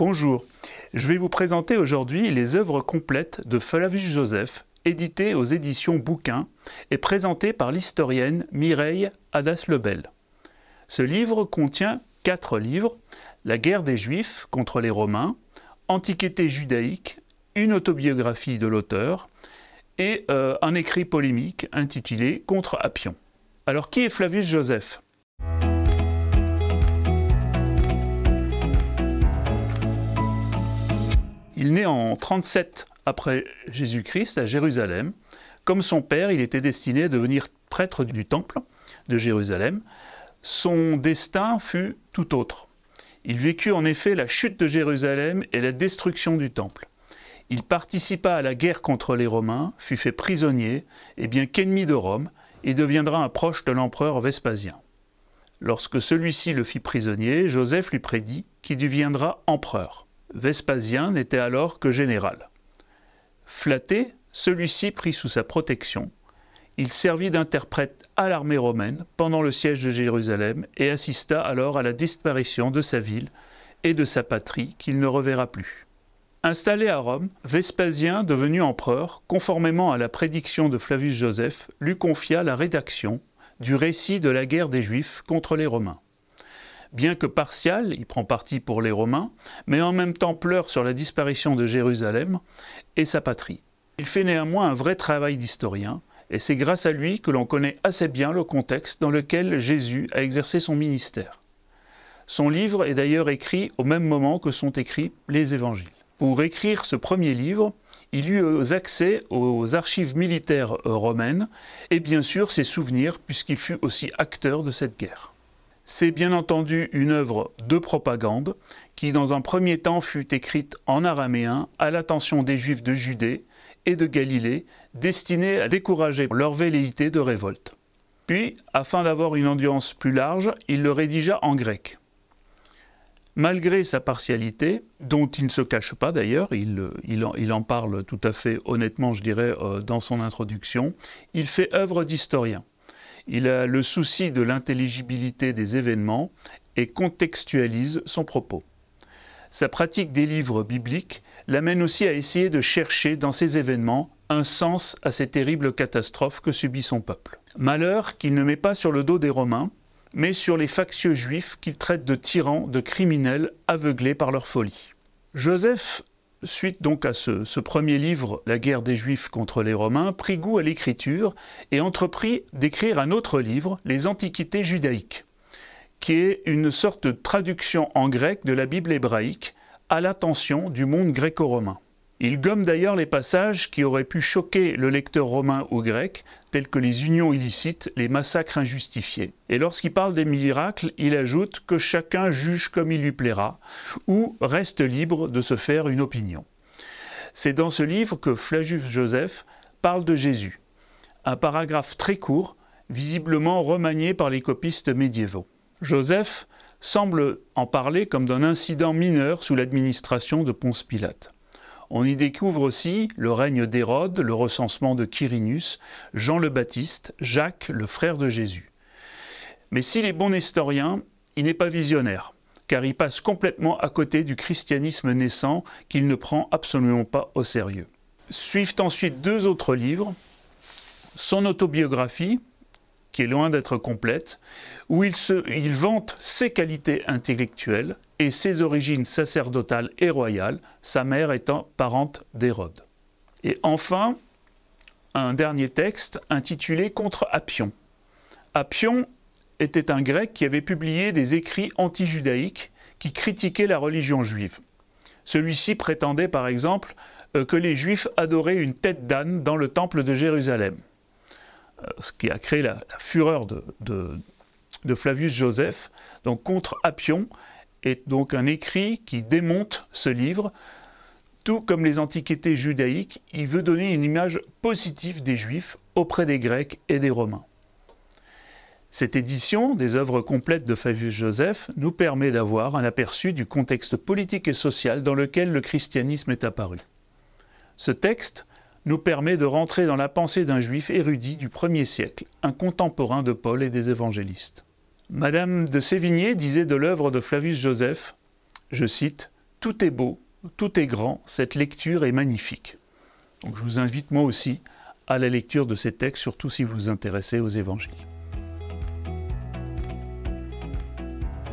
Bonjour, je vais vous présenter aujourd'hui les œuvres complètes de Flavius Josèphe, éditées aux éditions Bouquin et présentées par l'historienne Mireille Hadas-Lebel. Ce livre contient 4 livres, La guerre des Juifs contre les Romains, Antiquité judaïque, une autobiographie de l'auteur et un écrit polémique intitulé Contre Appion. Alors qui est Flavius Josèphe ? Il naît en 37 après Jésus-Christ à Jérusalem. Comme son père, il était destiné à devenir prêtre du temple de Jérusalem. Son destin fut tout autre. Il vécut en effet la chute de Jérusalem et la destruction du temple. Il participa à la guerre contre les Romains, fut fait prisonnier, et bien qu'ennemi de Rome, il deviendra un proche de l'empereur Vespasien. Lorsque celui-ci le fit prisonnier, Joseph lui prédit qu'il deviendra empereur. Vespasien n'était alors que général. Flatté, celui-ci prit sous sa protection. Il servit d'interprète à l'armée romaine pendant le siège de Jérusalem et assista alors à la disparition de sa ville et de sa patrie qu'il ne reverra plus. Installé à Rome, Vespasien, devenu empereur, conformément à la prédiction de Flavius Josèphe, lui confia la rédaction du récit de la guerre des Juifs contre les Romains. Bien que partial, il prend parti pour les Romains, mais en même temps pleure sur la disparition de Jérusalem et sa patrie. Il fait néanmoins un vrai travail d'historien, et c'est grâce à lui que l'on connaît assez bien le contexte dans lequel Jésus a exercé son ministère. Son livre est d'ailleurs écrit au même moment que sont écrits les évangiles. Pour écrire ce premier livre, il eut accès aux archives militaires romaines et bien sûr ses souvenirs puisqu'il fut aussi acteur de cette guerre. C'est bien entendu une œuvre de propagande qui dans un premier temps fut écrite en araméen à l'attention des Juifs de Judée et de Galilée, destinée à décourager leur velléité de révolte. Puis, afin d'avoir une audience plus large, il le rédigea en grec. Malgré sa partialité, dont il ne se cache pas d'ailleurs, il en parle tout à fait honnêtement, je dirais, dans son introduction, il fait œuvre d'historien. Il a le souci de l'intelligibilité des événements et contextualise son propos. Sa pratique des livres bibliques l'amène aussi à essayer de chercher dans ces événements un sens à ces terribles catastrophes que subit son peuple. Malheur qu'il ne met pas sur le dos des Romains, mais sur les factieux juifs qu'il traite de tyrans, de criminels aveuglés par leur folie. Joseph, suite donc à ce premier livre, La guerre des Juifs contre les Romains, prit goût à l'écriture et entreprit d'écrire un autre livre, Les Antiquités judaïques, qui est une sorte de traduction en grec de la Bible hébraïque à l'attention du monde gréco-romain. Il gomme d'ailleurs les passages qui auraient pu choquer le lecteur romain ou grec, tels que les unions illicites, les massacres injustifiés. Et lorsqu'il parle des miracles, il ajoute que chacun juge comme il lui plaira, ou reste libre de se faire une opinion. C'est dans ce livre que Flavius Josèphe parle de Jésus. Un paragraphe très court, visiblement remanié par les copistes médiévaux. Josèphe semble en parler comme d'un incident mineur sous l'administration de Ponce Pilate. On y découvre aussi le règne d'Hérode, le recensement de Quirinus, Jean le Baptiste, Jacques, le frère de Jésus. Mais s'il est bon historien, il n'est pas visionnaire, car il passe complètement à côté du christianisme naissant qu'il ne prend absolument pas au sérieux. Suivent ensuite 2 autres livres, son autobiographie, qui est loin d'être complète, où il vante ses qualités intellectuelles et ses origines sacerdotales et royales, sa mère étant parente d'Hérode. Et enfin, un dernier texte intitulé Contre Appion. Appion était un grec qui avait publié des écrits anti-judaïques qui critiquaient la religion juive. Celui-ci prétendait par exemple que les Juifs adoraient une tête d'âne dans le temple de Jérusalem, ce qui a créé la fureur de Flavius Josèphe. Donc Contre Appion est donc un écrit qui démonte ce livre. Tout comme les Antiquités judaïques, il veut donner une image positive des Juifs auprès des Grecs et des Romains. Cette édition des œuvres complètes de Flavius Josèphe nous permet d'avoir un aperçu du contexte politique et social dans lequel le christianisme est apparu. Ce texte nous permet de rentrer dans la pensée d'un juif érudit du 1er siècle, un contemporain de Paul et des évangélistes. Madame de Sévigné disait de l'œuvre de Flavius Josèphe, je cite, tout est beau, tout est grand, cette lecture est magnifique. Donc je vous invite moi aussi à la lecture de ces textes, surtout si vous vous intéressez aux évangiles.